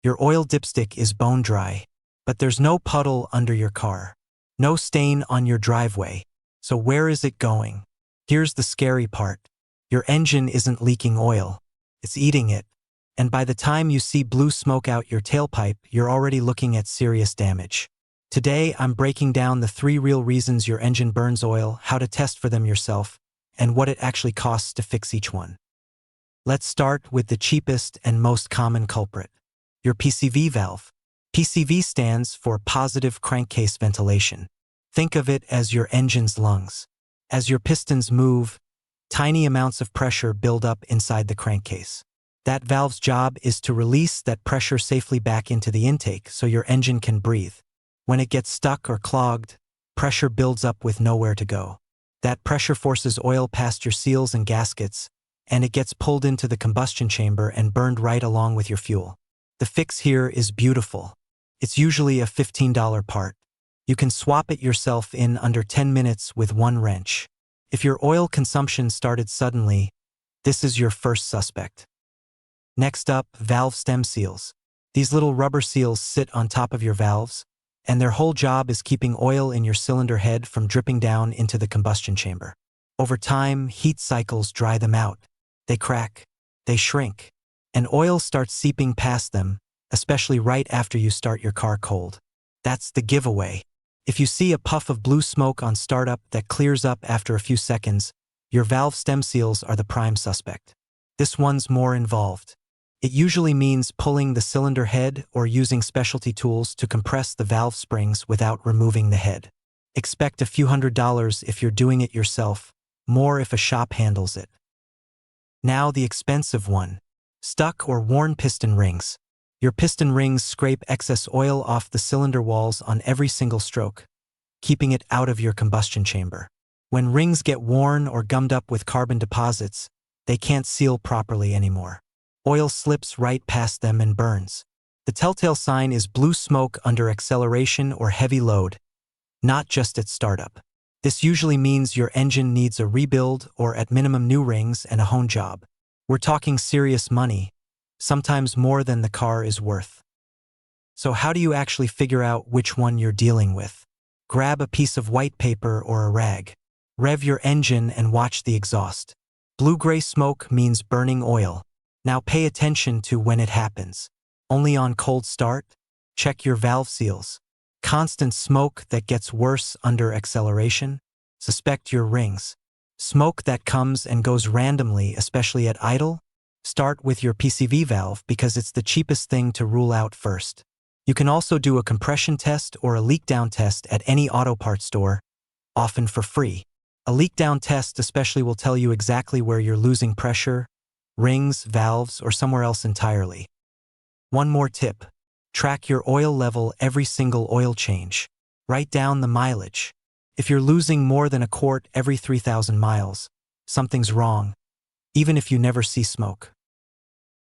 Your oil dipstick is bone dry, but there's no puddle under your car. No stain on your driveway. So where is it going? Here's the scary part. Your engine isn't leaking oil. It's eating it. And by the time you see blue smoke out your tailpipe, you're already looking at serious damage. Today, I'm breaking down the 3 real reasons your engine burns oil, how to test for them yourself, and what it actually costs to fix each one. Let's start with the cheapest and most common culprit. Your PCV valve. PCV stands for positive crankcase ventilation. Think of it as your engine's lungs. As your pistons move, tiny amounts of pressure build up inside the crankcase. That valve's job is to release that pressure safely back into the intake so your engine can breathe. When it gets stuck or clogged, pressure builds up with nowhere to go. That pressure forces oil past your seals and gaskets, and it gets pulled into the combustion chamber and burned right along with your fuel. The fix here is beautiful. It's usually a $15 part. You can swap it yourself in under 10 minutes with one wrench. If your oil consumption started suddenly, this is your first suspect. Next up, valve stem seals. These little rubber seals sit on top of your valves, and their whole job is keeping oil in your cylinder head from dripping down into the combustion chamber. Over time, heat cycles dry them out. They crack, they shrink, and oil starts seeping past them, especially right after you start your car cold. That's the giveaway. If you see a puff of blue smoke on startup that clears up after a few seconds, your valve stem seals are the prime suspect. This one's more involved. It usually means pulling the cylinder head or using specialty tools to compress the valve springs without removing the head. Expect a few $100s if you're doing it yourself, more if a shop handles it. Now the expensive one. Stuck or worn piston rings. Your piston rings scrape excess oil off the cylinder walls on every single stroke, keeping it out of your combustion chamber. When rings get worn or gummed up with carbon deposits, they can't seal properly anymore. Oil slips right past them and burns. The telltale sign is blue smoke under acceleration or heavy load, not just at startup. This usually means your engine needs a rebuild or at minimum new rings and a hone job. We're talking serious money, sometimes more than the car is worth. So how do you actually figure out which one you're dealing with? Grab a piece of white paper or a rag. Rev your engine and watch the exhaust. Blue-gray smoke means burning oil. Now pay attention to when it happens. Only on cold start? Check your valve seals. Constant smoke that gets worse under acceleration? Suspect your rings. Smoke that comes and goes randomly, especially at idle? Start with your PCV valve because it's the cheapest thing to rule out first. You can also do a compression test or a leak-down test at any auto parts store, often for free. A leak-down test especially will tell you exactly where you're losing pressure, rings, valves, or somewhere else entirely. One more tip. Track your oil level every single oil change. Write down the mileage. If you're losing more than a quart every 3,000 miles, something's wrong, even if you never see smoke.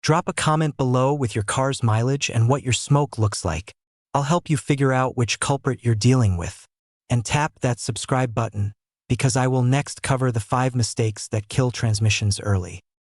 Drop a comment below with your car's mileage and what your smoke looks like. I'll help you figure out which culprit you're dealing with. And tap that subscribe button, because I will next cover the 5 mistakes that kill transmissions early.